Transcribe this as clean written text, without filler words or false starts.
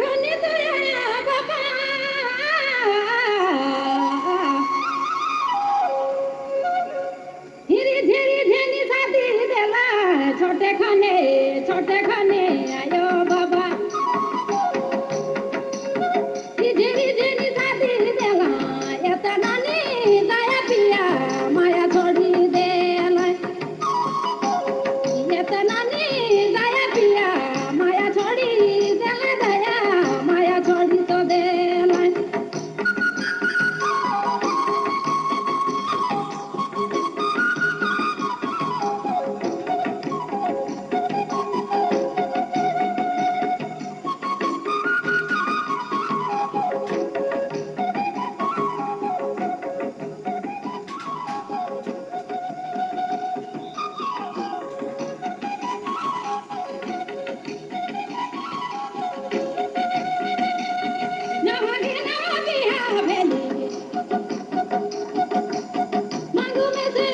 खने दया बाबा धीरे धीरे धीरे शादी देला छोटे खने आयो बाबा धीरे धीरे शादी देला एतना नी दया पिया माया छोड़ी देला एतना नी दया पिया माया छोड़ी देला दया माया छोड़ी तो देला नवगे नव बिहा भेली मांगू में से